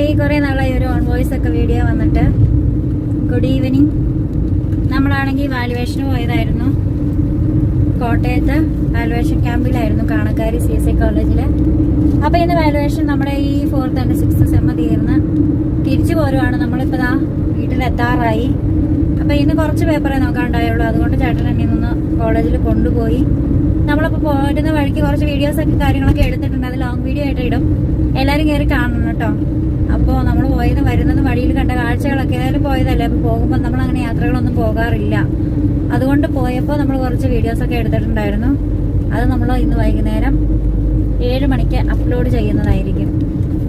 Hi, കുറേ നാളായി ഒരു ഓൺ വോയിസ് ഒക്കെ വീഡിയോ വന്നിട്ട്. Good evening. നമ്മളാണെങ്കിൽ വാലുവേഷന് പോയതായിരുന്നു. കോട്ടയത്ത് വാലുവേഷൻ ക്യാമ്പിലായിരുന്നു, കാണക്കാരി CSI കോളേജിൽ. അപ്പോൾ ഇന്ന് വാലുവേഷൻ നമ്മുടെ ഈ 4th and 6th സെമ്മ തീർന്ന് തിരിച്ചു പോരുവാണ്. നമ്മളിപ്പോൾ ദാ വീട്ടിലെത്താറായി. അപ്പോൾ ഇന്ന് കുറച്ച് പേപ്പറേ നോക്കാണ്ടായുള്ളൂ. അതുകൊണ്ട് ചേട്ടൻ എന്നെ ഒന്ന് കോളേജിൽ കൊണ്ടുപോയി. നമ്മളിപ്പോൾ പോരുന്ന വഴിക്ക് കുറച്ച് വീഡിയോസൊക്കെ കാര്യങ്ങളൊക്കെ എടുത്തിട്ടുണ്ട്. അത് ലോങ് വീഡിയോ ആയിട്ട് ഇടും. എല്ലാവരും കയറി കാണണം കേട്ടോ. അപ്പോൾ നമ്മൾ പോയത് വരുന്നത് വഴിയിൽ കണ്ട കാഴ്ചകളൊക്കെ ഏതായാലും പോയതല്ലേ. അപ്പോൾ പോകുമ്പോൾ നമ്മൾ അങ്ങനെ യാത്രകളൊന്നും പോകാറില്ല. അതുകൊണ്ട് പോയപ്പോൾ നമ്മൾ കുറച്ച് വീഡിയോസൊക്കെ എടുത്തിട്ടുണ്ടായിരുന്നു. അത് നമ്മൾ ഇന്ന് വൈകുന്നേരം 7 മണിക്ക് അപ്ലോഡ് ചെയ്യുന്നതായിരിക്കും.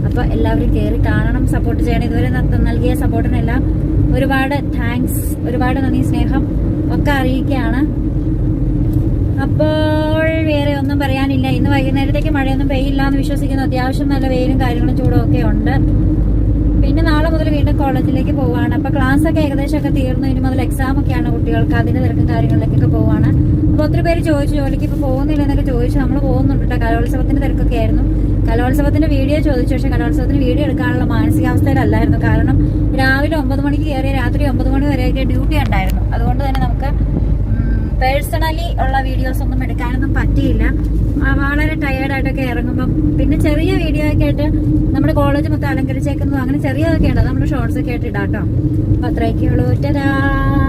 അപ്പോൾ എല്ലാവരും കയറി കാണണം, സപ്പോർട്ട് ചെയ്യണം. ഇതുവരെ നൽകിയ സപ്പോർട്ടിനെല്ലാം ഒരുപാട് താങ്ക്സ്, ഒരുപാട് നന്ദി, സ്നേഹം ഒക്കെ അറിയിക്കുകയാണ്. അപ്പോൾ വേറെ ഒന്നും പറയാനില്ല. ഇന്ന് വൈകുന്നേരത്തേക്ക് മഴയൊന്നും പെയ്യില്ല എന്ന് വിശ്വസിക്കുന്നു. അത്യാവശ്യം നല്ല വെയിലും കാര്യങ്ങളും ചൂടും ഒക്കെ ഉണ്ട്. പിന്നെ നാളെ മുതൽ വീണ്ടും കോളേജിലേക്ക് പോവുകയാണ്. അപ്പോൾ ക്ലാസ്സൊക്കെ ഏകദേശമൊക്കെ തീർന്നു. ഇനി മുതൽ എക്സാം ഒക്കെയാണ് കുട്ടികൾക്ക്. അതിൻ്റെ തിരക്കും കാര്യങ്ങളിലേക്കൊക്കെ പോവുകയാണ്. അപ്പോൾ ഒത്തിരി പേര് ചോദിച്ചു ജോലിക്ക് ഇപ്പോൾ പോകുന്നില്ല എന്നൊക്കെ ചോദിച്ചു. നമ്മൾ പോകുന്നുണ്ട്. കലോത്സവത്തിൻ്റെ തിരക്കൊക്കെ ആയിരുന്നു. കലോത്സവത്തിൻ്റെ വീഡിയോ ചോദിച്ചു. പക്ഷേ കലോത്സവത്തിന് വീഡിയോ എടുക്കാനുള്ള മാനസികാവസ്ഥയിലല്ലായിരുന്നു. കാരണം രാവിലെ 9 മണിക്ക് കയറിയ രാത്രി 9 മണി വരെയൊക്കെ ഡ്യൂട്ടി ഉണ്ടായിരുന്നു. അതുകൊണ്ട് തന്നെ നമുക്ക് പേഴ്സണലി ഉള്ള വീഡിയോസ് ഒന്നും എടുക്കാനൊന്നും പറ്റിയില്ല. വളരെ ടയേർഡായിട്ടൊക്കെ ഇറങ്ങുമ്പം പിന്നെ ചെറിയ വീഡിയോ ഒക്കെ ആയിട്ട് നമ്മുടെ കോളേജ് മൊത്തം അലങ്കരിച്ചേക്കുന്നു. അങ്ങനെ ചെറിയതൊക്കെ ഉണ്ട്. നമ്മുടെ ഷോർട്സ് ഒക്കെ ആയിട്ട് ഇടാം കേട്ടോ. അപ്പോൾ അത്രയൊക്കെ ഉള്ളൂ. ടാ.